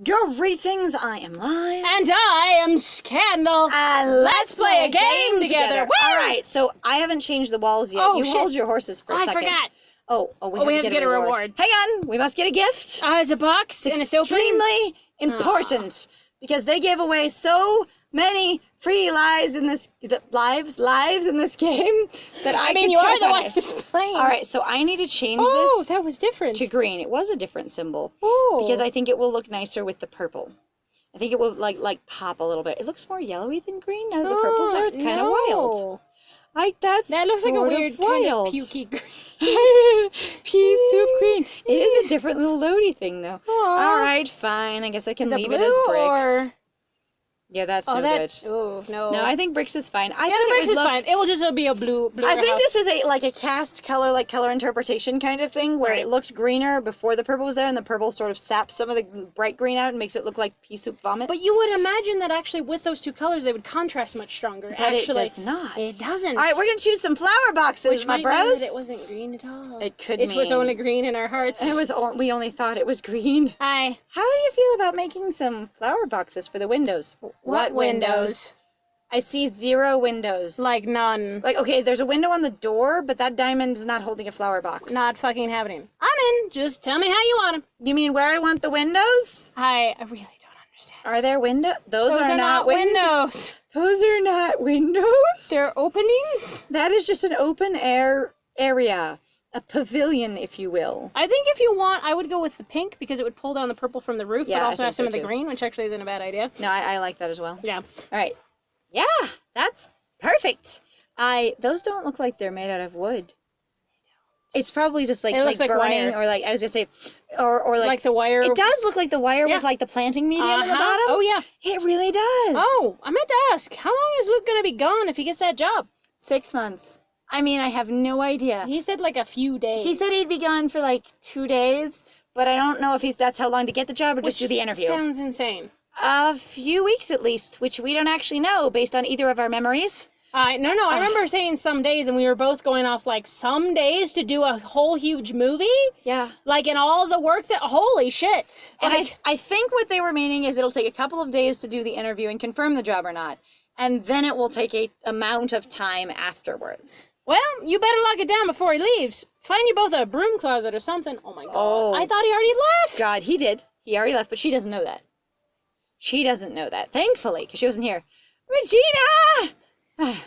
Greetings, I am Live. And I am Scandal. And let's play a game together. Woo! Alright, so I haven't changed the walls yet. Oh, you shit. Hold your horses for a second. I forgot. We have to get a reward. Hang on, we must get a gift. It's a box, and it's open. Extremely important, because they gave away so many free lives in this game that I mean, could you are choke the on one it. who's playing. Alright, so I need to change Oh, this that was different. to green. It was a different symbol. Ooh. Because I think it will look nicer with the purple. I think it will like pop a little bit. It looks more yellowy than green now that the purple's there. It's kind of wild. That looks like a weird kind of pukey green. Pea soup green. It is a different little loady thing though. Aww. All right, fine. I guess I can The leave blue it as bricks. or... Yeah, that's no good. Oh, no. No, I think bricks is fine. The bricks is fine. It will just be a blue I think house. this is a cast color, like color interpretation kind of thing, where it looked greener before the purple was there, and the purple sort of saps some of the bright green out and makes it look like pea soup vomit. But you would imagine that actually with those two colors, they would contrast much stronger. But actually, it does not. It doesn't. All right, we're going to choose some flower boxes, Which my might bros. mean that it wasn't green at all. It could It mean. was only green in our hearts. We only thought it was green. Hi. How do you feel about making some flower boxes for the windows? What windows? I see 0 windows. Like none. Like, okay, there's a window on the door, but that diamond's not holding a flower box. Not fucking happening. I'm in. Just tell me how you want them. You mean where I want the windows? I really don't understand. Are there windows? Those are not windows. Those are not windows. They're openings? That is just an open air area. A pavilion, if you will. I think if you want, I would go with the pink because it would pull down the purple from the roof, Yeah, but I also think have some so of the too. green, which actually isn't a bad idea. No, I like that as well. Yeah. All right. Yeah, that's perfect. Those don't look like they're made out of wood. It's probably just like, It looks like burning, wire. or like I was gonna say, or Like the wire. It does look like the wire Yeah. with like the planting medium in the bottom. Oh, yeah. It really does. Oh, I meant to ask, how long is Luke going to be gone if he gets that job? 6 months. I mean, I have no idea. He said like a few days. He said he'd be gone for like 2 days, but I don't know if that's how long to get the job or just do the interview. Sounds insane. A few weeks at least, which we don't actually know based on either of our memories. No, I remember saying some days, and we were both going off like some days to do a whole huge movie. Yeah. Like, in all the work that, holy shit. And Like, I think what they were meaning is it'll take a couple of days to do the interview and confirm the job or not. And then it will take a amount of time afterwards. well, you better lock it down before he leaves. Find you both a broom closet or something. Oh my god. Oh. I thought he already left. God, he did. He already left, but she doesn't know that. She doesn't know that, thankfully, because she wasn't here. Regina!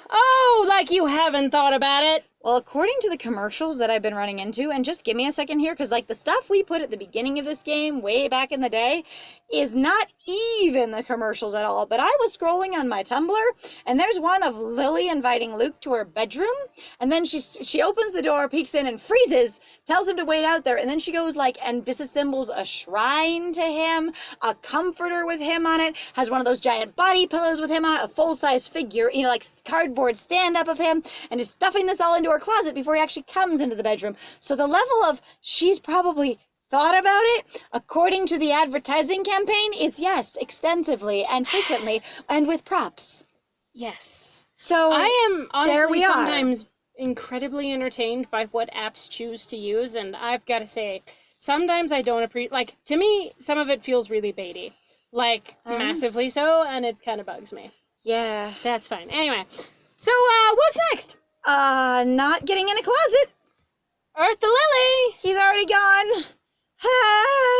Oh, like you haven't thought about it. Well, according to the commercials that I've been running into, and just give me a second here, because like the stuff we put at the beginning of this game way back in the day is not even the commercials at all. But I was scrolling on my Tumblr, and there's one of Lily inviting Luke to her bedroom, and then she opens the door, peeks in, and freezes, tells him to wait out there, and then she goes like and disassembles a shrine to him, a comforter with him on it, has one of those giant body pillows with him on it, a full-size figure, like cardboard stand-up of him, and is stuffing this all into her closet before he actually comes into the bedroom. So the level of she's probably thought about it, according to the advertising campaign, is yes, extensively and frequently and with props. Yes. So I am there we honestly are. sometimes incredibly entertained by what apps choose to use, and I've got to say, sometimes I don't appreciate, like, to me, some of it feels really baity. Like, massively so, and it kind of bugs me. Yeah. That's fine. Anyway, so, what's next? Not getting in a closet. Earth the Lily! He's already gone.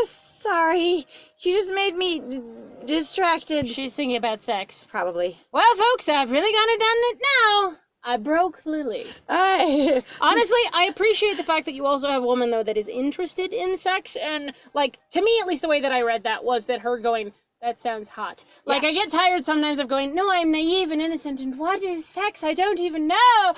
Sorry. You just made me distracted. She's thinking about sex. Probably. Well, folks, I've really gone and done it now. I broke Lily. I... Honestly, I appreciate the fact that you also have a woman, though, that is interested in sex, and, like, to me, at least the way that I read that was that her going, that sounds hot. Like, I get tired sometimes of going, no, I'm naive and innocent, and what is sex? I don't even know.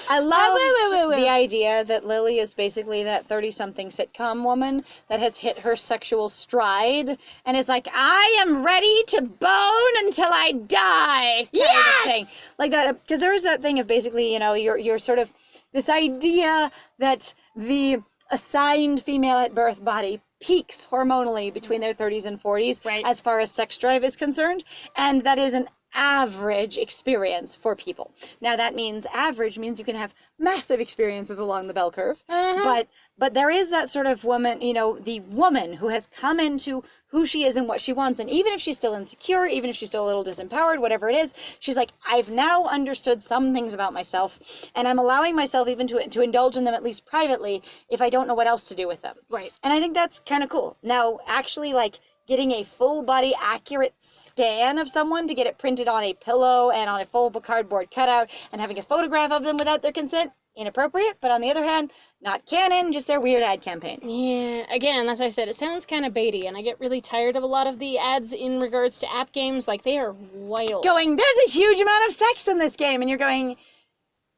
I love woo. the idea that Lily is basically that 30-something sitcom woman that has hit her sexual stride and is like, I am ready to bone until I die. Kind of thing. Like that, because there is that thing of basically, you're sort of this idea that the assigned female at birth body peaks hormonally between their 30s and 40s Right. as far as sex drive is concerned, and that is an average experience for people. Now that means average means you can have massive experiences along the bell curve, but there is that sort of woman, you know, the woman who has come into who she is and what she wants, and even if she's still insecure, even if she's still a little disempowered, whatever it is, she's like, I've now understood some things about myself, and I'm allowing myself even to indulge in them, at least privately, if I don't know what else to do with them. Right. And I think that's kind of cool. Now, actually, like, getting a full body accurate scan of someone to get it printed on a pillow and on a full cardboard cutout and having a photograph of them without their consent, inappropriate. But on the other hand, not canon, just their weird ad campaign. Yeah, again, as I said, it sounds kind of baity, and I get really tired of a lot of the ads in regards to app games. Like, they are wild. Going, there's a huge amount of sex in this game, and you're going,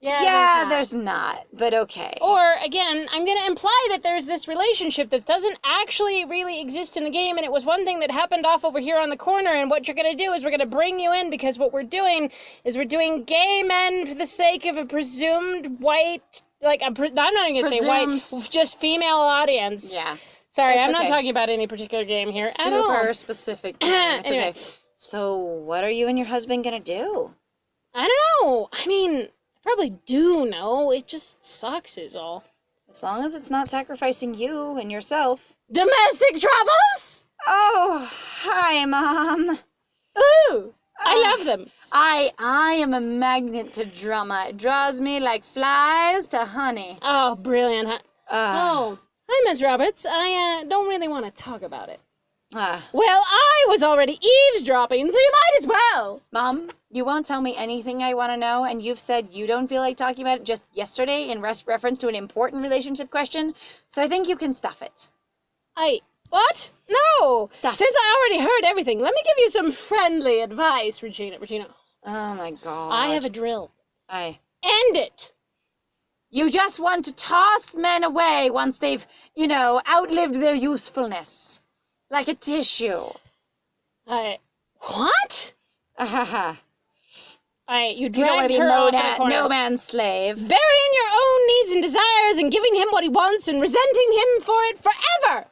yeah, there's not, but okay. Or, again, I'm going to imply that there's this relationship that doesn't actually really exist in the game, and it was one thing that happened off over here on the corner, and what you're going to do is we're going to bring you in, because what we're doing is we're doing gay men for the sake of a presumed white, like, I'm not even going to say white, just female audience. Yeah. Sorry, It's I'm not okay. talking about any particular game here at all. Super specific. It's Anyway. okay. So, what are you and your husband gonna do? I don't know. I mean, I probably do know. It just sucks is all. As long as it's not sacrificing you and yourself. Domestic troubles? Oh, hi, Mom. Ooh, I love them. I am a magnet to drama. It draws me like flies to honey. Oh, brilliant. Oh, hi, Miss Roberts. I don't really want to talk about it. Well, I was already eavesdropping, so you might as well. Mom, you won't tell me anything I want to know, and you've said you don't feel like talking about it just yesterday in reference to an important relationship question, so I think you can stuff it. What? No. Stop. Since I already heard everything, let me give you some friendly advice, Regina. Oh my God. I have a drill. End it. You just want to toss men away once they've, outlived their usefulness. Like a tissue. What? You You don't want dragged to be her off known in a as corner. no man's slave. Burying your own needs and desires and giving him what he wants and resenting him for it forever.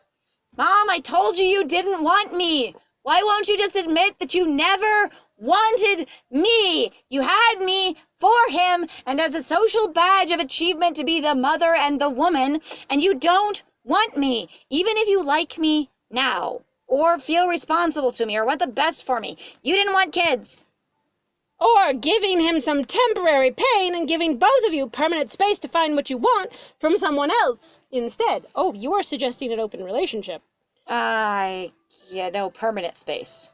Mom, I told you didn't want me. Why won't you just admit that you never wanted me? You had me for him and as a social badge of achievement to be the mother and the woman, and you don't want me, even if you like me now, or feel responsible to me, or want the best for me. You didn't want kids. Or giving him some temporary pain and giving both of you permanent space to find what you want from someone else instead. Oh, you are suggesting an open relationship. Permanent space.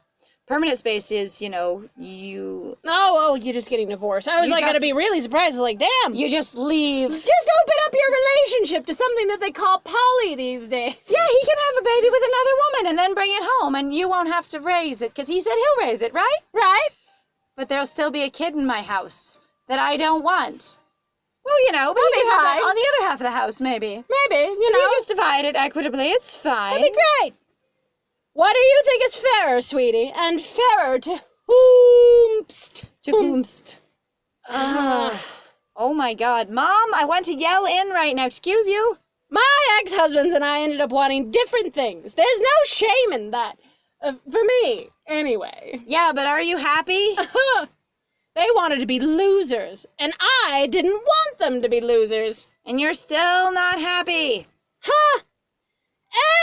Permanent space is, you... Oh, you're just getting divorced. I was gonna be really surprised. Like, damn. You just leave. Just open up your relationship to something that they call poly these days. Yeah, he can have a baby with another woman and then bring it home, and you won't have to raise it, because he said he'll raise it, right? Right? But there'll still be a kid in my house that I don't want. Well, but That'll you be can have that fine. on the other half of the house, maybe. Maybe, You just divide it equitably, it's fine. That'd be great. What do you think is fairer, sweetie? And fairer to whomst? To whomst. Oh my God. Mom, I want to yell in right now. Excuse you? My ex-husbands and I ended up wanting different things. There's no shame in that. For me, anyway. Yeah, but are you happy? They wanted to be losers, and I didn't want them to be losers. And you're still not happy. Huh?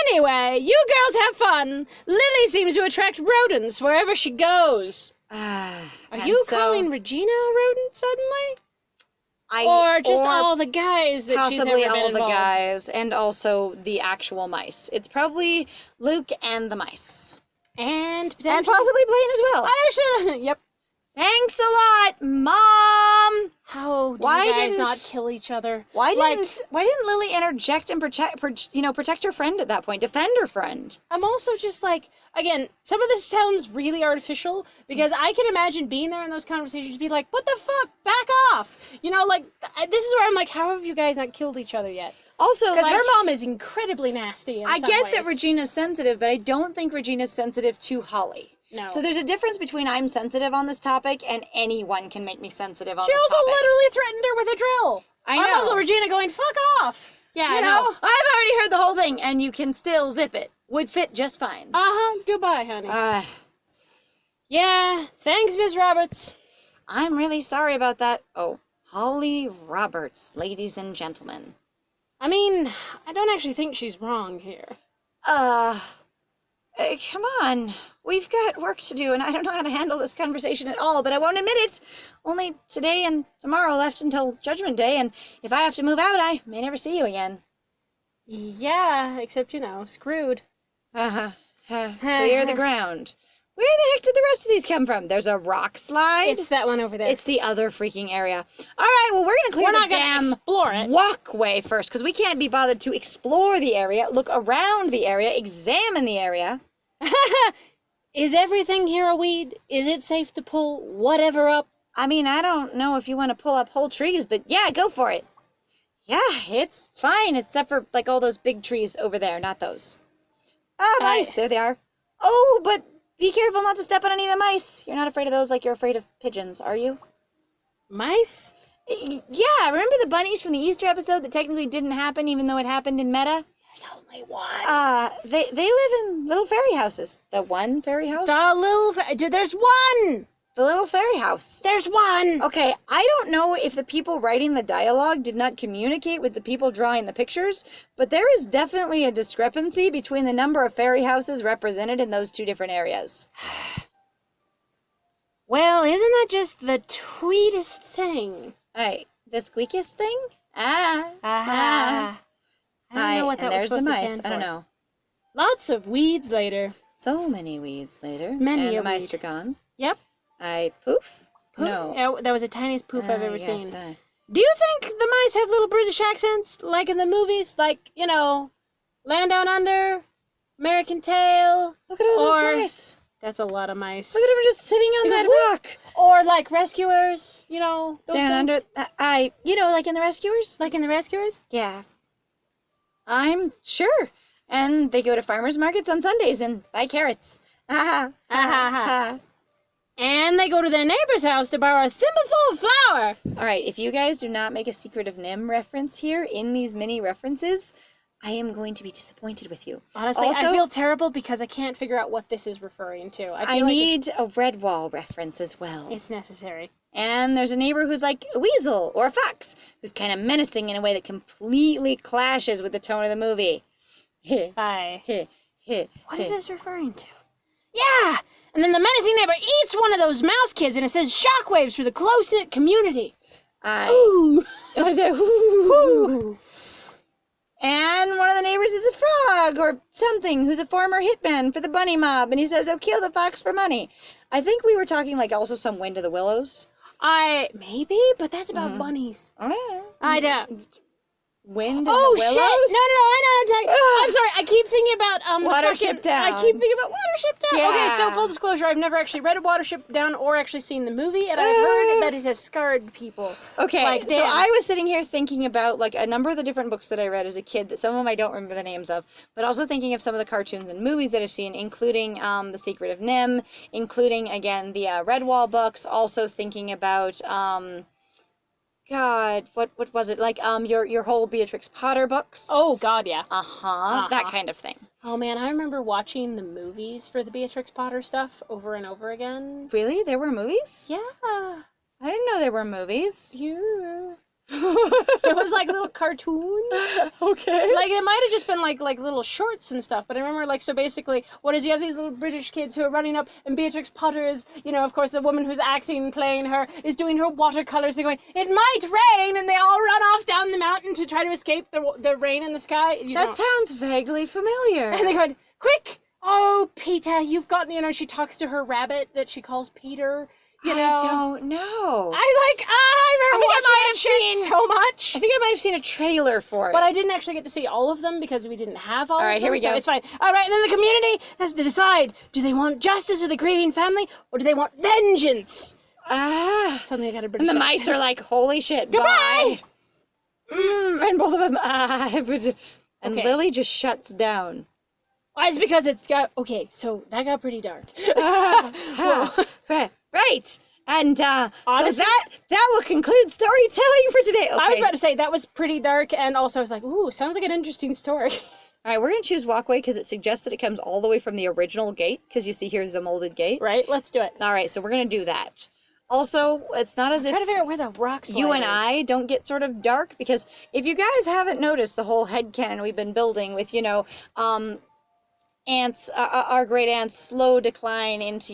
Anyway, you girls have fun. Lily seems to attract rodents wherever she goes. Are you calling Regina a rodent suddenly? Or just all the guys that she's never possibly been all the involved? guys, and also the actual mice. It's probably Luke and the mice. And possibly Blaine as well. Yep. Thanks a lot, Mom. How do Why you guys didn't- not kill each other? Why didn't Lily interject and protect her friend at that point? Defend her friend. I'm also just again, some of this sounds really artificial because I can imagine being there in those conversations, be like, what the fuck? Back off. This is where I'm like, how have you guys not killed each other yet? Also, Because her mom is incredibly nasty in I some get ways. that Regina's sensitive, but I don't think Regina's sensitive to Holly. No. So there's a difference between I'm sensitive on this topic and anyone can make me sensitive on She this also topic. literally threatened her with a drill. I know. I'm also Regina going, fuck off. Yeah, I You know. know? I've already heard the whole thing, and you can still zip it. Would fit just fine. Goodbye, honey. Yeah, thanks, Miss Roberts. I'm really sorry about that. Oh, Holly Roberts, ladies and gentlemen. I mean, I don't actually think she's wrong here. Come on. We've got work to do, and I don't know how to handle this conversation at all, but I won't admit it. Only today and tomorrow left until Judgment Day, and if I have to move out, I may never see you again. Yeah, except, screwed. Clear the ground. Where the heck did the rest of these come from? There's a rock slide. It's that one over there. It's the other freaking area. All right, well, we're gonna clear the damn explore it. walkway first, because we can't be bothered to explore the area, look around the area, examine the area. Is everything here a weed? Is it safe to pull whatever up? I mean, I don't know if you want to pull up whole trees, but yeah, go for it. Yeah, it's fine, except for, like, all those big trees over there, not those. Ah, mice, there they are. Oh, but be careful not to step on any of the mice. You're not afraid of those like you're afraid of pigeons, are you? Mice? Yeah, remember the bunnies from the Easter episode that technically didn't happen even though it happened in Meta? Tell me what? They live in little fairy houses. The one fairy house? Dude, there's one! The little fairy house. There's one! Okay, I don't know if the people writing the dialogue did not communicate with the people drawing the pictures, but there is definitely a discrepancy between the number of fairy houses represented in those two different areas. Well, isn't that just the tweetest thing? Hey, the squeakiest thing? Aha. I don't know what that was supposed to stand for. I don't know. Lots of weeds later. So many weeds later. Many and a the mice weed. are gone. Yep. Poof? Poof? No. Yeah, that was the tiniest poof I've ever Yes, seen. Do you think the mice have little British accents, like in the movies? Like, Land Down Under, American Tail? Look at all or- those mice. That's a lot of mice. Look at them just sitting on that rock. Or like Rescuers, those Down things. under, like in the Rescuers? Like in the Rescuers? Yeah. I'm sure. And they go to farmers markets on Sundays and buy carrots. Ha ha. And they go to their neighbor's house to borrow a thimbleful of flour. All right, if you guys do not make a Secret of Nim reference here in these mini references, I am going to be disappointed with you. Honestly, Also, I feel terrible because I can't figure out what this is referring to. I need a red wall reference as well. It's necessary. And there's a neighbor who's like a weasel or a fox, who's kind of menacing in a way that completely clashes with the tone of the movie. Bye. What is this referring to? Yeah! And then the menacing neighbor eats one of those mouse kids and it says shockwaves for the close-knit community. Ooh! Ooh. And one of the neighbors is a frog or something who's a former hitman for the bunny mob, and he says, "Oh, kill the fox for money." I think we were talking like also some Wind of the Willows. Maybe, but that's about bunnies. Oh, I don't. Wind of the Willows? Shit! No, I know. I'm sorry. I keep thinking about Watership Down. I keep thinking about Watership Down. Yeah. Okay, so full disclosure, I've never actually read a Watership Down or actually seen the movie, and I've heard that it has scarred people. Okay, so I was sitting here thinking about like a number of the different books that I read as a kid that some of them I don't remember the names of, but also thinking of some of the cartoons and movies that I've seen, including The Secret of Nim, including again the Redwall books, also thinking about God, what was it? Like your whole Beatrix Potter books. Oh God, yeah. That kind of thing. Oh man, I remember watching the movies for the Beatrix Potter stuff over and over again. Really? There were movies? Yeah. I didn't know there were movies. Yeah. It was like little cartoons. Okay. Like it might have just been like little shorts and stuff, but I remember so basically what is you have these little British kids who are running up and Beatrix Potter is, of course the woman who's acting, playing her, is doing her watercolors and going, "It might rain," and they all run off down the mountain to try to escape the rain in the sky. That sounds vaguely familiar. And they go, "Quick! Oh, Peter, you've got," she talks to her rabbit that she calls Peter. I don't know. I remember watching so much. I think I might have seen a trailer for it. But I didn't actually get to see all of them because we didn't have all of them. All right, here we go. So it's fine. All right, and then the community has to decide, do they want justice for the grieving family or do they want vengeance? Suddenly I got a British And the accent. mice are like, "Holy shit, Goodbye!" bye. And both of them, and Okay. Lily just shuts down. Well, it's because so that got pretty dark. Right. And Honestly, so that will conclude storytelling for today. Okay. I was about to say that was pretty dark, and also I was like, ooh, sounds like an interesting story. All right, we're going to choose Walkway because it suggests that it comes all the way from the original gate, because you see here's a molded gate. Right, let's do it. All right, so we're going to do that. Also, it's not as I'm trying if to figure out where the rock slide you and is. I don't get sort of dark, because if you guys haven't noticed the whole headcanon we've been building with, ants, our great aunt's slow decline into,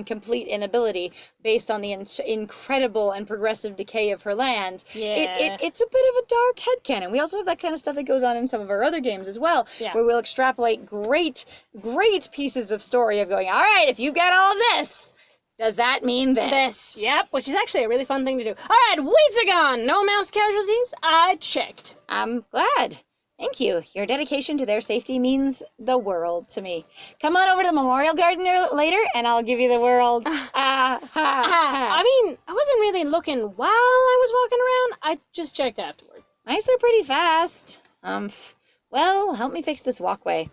complete inability based on the incredible and progressive decay of her land. Yeah. It's a bit of a dark headcanon. We also have that kind of stuff that goes on in some of our other games as well, Yeah. where we'll extrapolate great pieces of story of going, all right, if you've got all of this, does that mean this? This, yep, which is actually a really fun thing to do. All right, weeds are gone. No mouse casualties. I checked. I'm glad. Thank you. Your dedication to their safety means the world to me. Come on over to the Memorial Garden later, and I'll give you the world. I mean, I wasn't really looking while I was walking around. I just checked afterward. Mice are pretty fast. Well, help me fix this walkway.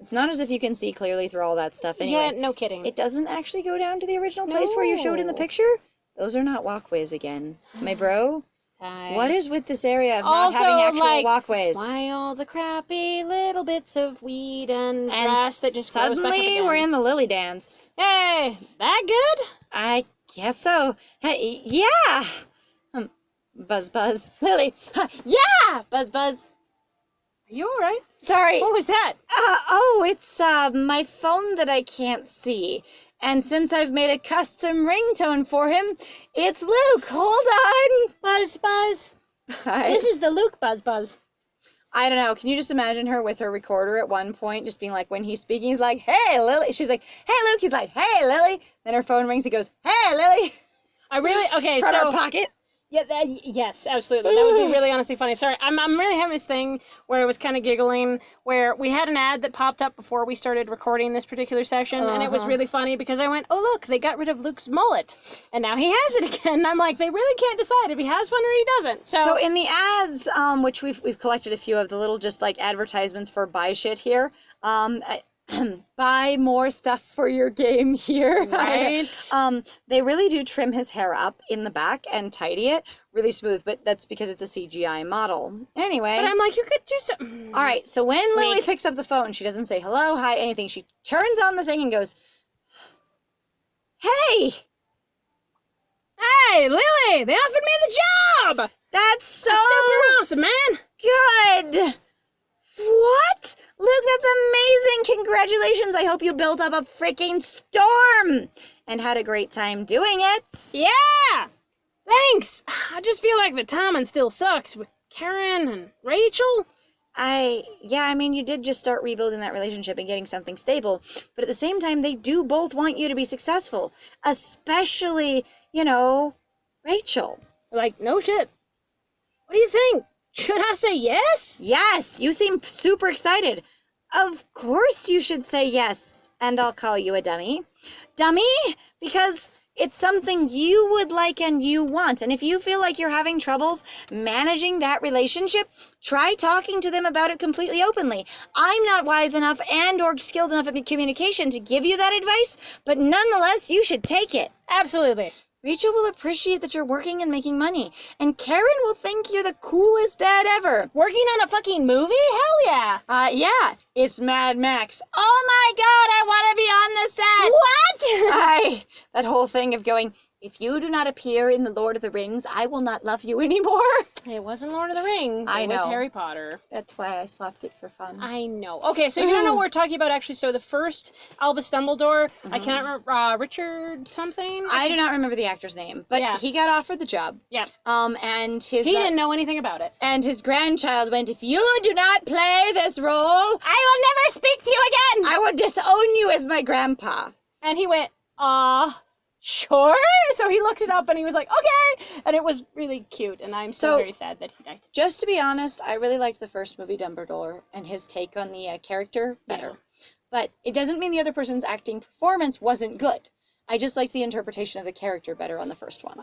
It's not as if you can see clearly through all that stuff anyway. Yeah, no kidding. It doesn't actually go down to the original place where you showed in the No. picture. Those are not walkways again. My bro, Sigh. what is with this area of Also, not having actual like, walkways? Why all the crappy little bits of weed and grass that just grows back up suddenly again? we're in the lily dance. Hey, that good? I guess so. Hey, yeah. Buzz, buzz. Lily. Yeah. Buzz, buzz. Are you alright? Sorry. What was that? It's my phone that I can't see. And since I've made a custom ringtone for him, it's Luke. Hold on. Buzz, buzz. This is the Luke buzz buzz. I don't know. Can you just imagine her with her recorder at one point, just being like, when he's speaking, he's like, hey, Lily. She's like, hey, Luke. He's like, hey, Lily. Then her phone rings. He goes, hey, Lily. Okay, From her so pocket. yeah, yes, absolutely. That would be really honestly funny. Sorry, I'm really having this thing where I was kind of giggling, where we had an ad that popped up before we started recording this particular session, and it was really funny because I went, oh look, they got rid of Luke's mullet, and now he has it again. And I'm like, they really can't decide if he has one or he doesn't. So in the ads, which we've collected a few of the little just like advertisements for buy shit here. Buy more stuff for your game here. Right. They really do trim his hair up in the back and tidy it really smooth, but that's because it's a CGI model. Anyway. But I'm like, you could do something. All right, so when Lily Weak. picks up the phone, she doesn't say hello, hi, anything. She turns on the thing and goes, hey, Hey, Lily, they offered me the job. that's so Super awesome, man. good. What? Luke, that's amazing. Congratulations. I hope you built up a freaking storm and had a great time doing it. Yeah. Thanks. I just feel like the timing still sucks with Karen and Rachel. I mean, you did just start rebuilding that relationship and getting something stable, but at the same time, they do both want you to be successful, especially, Rachel. Like, no shit. What do you think? Should I say yes? Yes, you seem super excited. Of course you should say yes, and I'll call you a dummy. Dummy? Because it's something you would like and you want. And if you feel like you're having troubles managing that relationship, try talking to them about it completely openly. I'm not wise enough and or skilled enough at communication to give you that advice, but nonetheless, you should take it. Absolutely. Rachel will appreciate that you're working and making money, and Karen will think you're the coolest dad ever. Working on a fucking movie? Hell yeah. Yeah, it's Mad Max. Oh my god, I want to be on the set! What? That whole thing of going, if you do not appear in the Lord of the Rings, I will not love you anymore. It wasn't Lord of the Rings. I It was know. Harry Potter. That's why I swapped it for fun. I know. Okay, so you don't know what we're talking about actually. So the first Albus Dumbledore, I cannot remember, Richard something? I do not remember the actor's name, but Yeah. he got offered the job. Yeah. And his He didn't know anything about it. and his grandchild went, if you do not play this role, I will never speak to you again! I will disown you as my grandpa. And he went, sure? So he looked it up and he was like, okay! And it was really cute, and I'm so very sad that he died. Just to be honest, I really liked the first movie, Dumbledore, and his take on the character better. Yeah. But it doesn't mean the other person's acting performance wasn't good. I just liked the interpretation of the character better on the first one.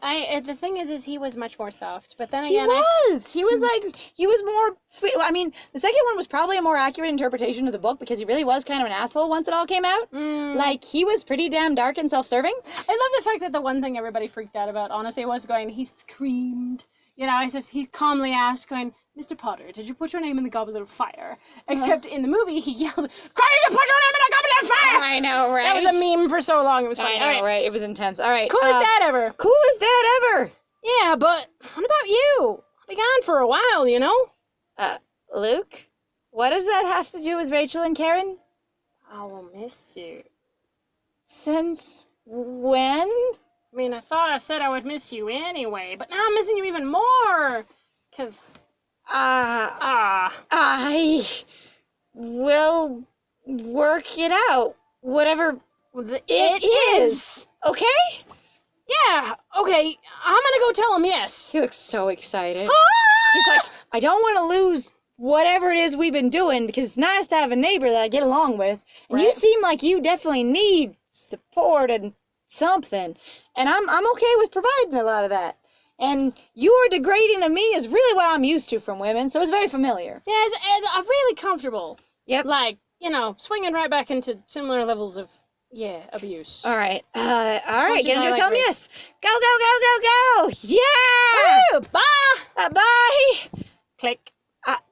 The thing is he was much more soft, but then He again, was more sweet. Well, I mean, the second one was probably a more accurate interpretation of the book because he really was kind of an asshole once it all came out. Like, he was pretty damn dark and self-serving. I love the fact that the one thing everybody freaked out about, honestly, was going, he screamed. He calmly asked, going, Mr. Potter, did you put your name in the Goblet of Fire? Except in the movie, he yelled, Could you put your name in the Goblet of Fire? I know, right? That was a meme for so long, it was funny. I know, All right. right? It was intense. All right. Coolest dad ever. Coolest dad ever. Yeah, but what about you? I'll be gone for a while, you know? Luke, what does that have to do with Rachel and Karen? I will miss you. Since when? I mean, I thought I said I would miss you anyway, but now I'm missing you even more. 'Cause... I will work it out. Whatever it is. Okay? Yeah, okay, I'm gonna go tell him yes. He looks so excited. Ah! He's like, I don't want to lose whatever it is we've been doing because it's nice to have a neighbor that I get along with. And you Right. seem like you definitely need support and something. And I'm okay with providing a lot of that. And your degrading of me is really what I'm used to from women, so it's very familiar. Yeah, I'm really comfortable. Yep. Like, you know, swinging right back into similar levels of, abuse. All right. All right. much Get as I him to like tell me rape. yes. Go, go, go, go, go. Yeah. Woo! Bye! Bye. Click.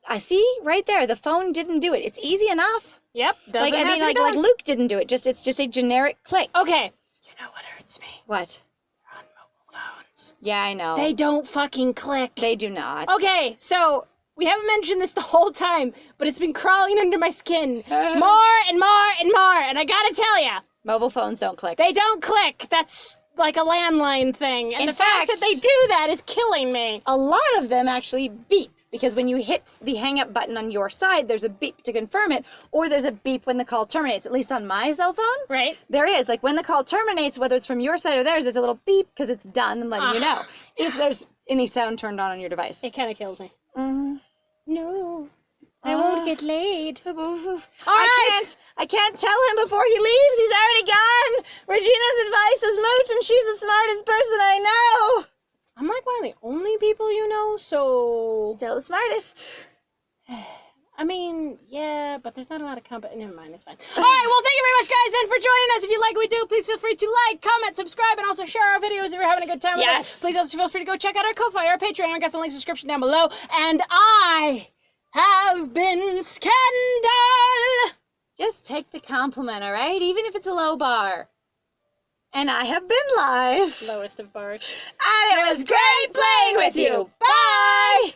I see right there. The phone didn't do it. It's easy enough. Yep, doesn't Like, I have mean, to be like done. Luke didn't do it. It's just a generic click. Okay. You know what hurts me? What? They're on mobile phones. Yeah, I know. They don't fucking click. They do not. Okay, so we haven't mentioned this the whole time, but it's been crawling under my skin more and more and more, and I gotta tell ya, Mobile phones don't click. they don't click. That's like a landline thing, and In the fact that fact- they do that is killing me. A lot of them actually beep because when you hit the hang up button on your side, there's a beep to confirm it, or there's a beep when the call terminates. At least on my cell phone, Right? there is. Like when the call terminates, whether it's from your side or theirs, there's a little beep because it's done and letting you know if there's any sound turned on your device. It kind of kills me. No. I won't get laid. All right. I can't tell him before he leaves. He's already gone. Regina's advice is moot, and she's the smartest person I know. I'm like one of the only people you know, so... Still the smartest. I mean, yeah, but there's not a lot of company. Never mind, it's fine. All right, well, thank you very much, guys, then, for joining us. If you like what we do, please feel free to like, comment, subscribe, and also share our videos if you're having a good time with us. Please also feel free to go check out our Ko-Fi, our Patreon. I got some links in the description down below. And I have been Scandal. Just take the compliment, all right? Even if it's a low bar. And I have been Lies. Lowest of bars. And it was great playing with you. Bye!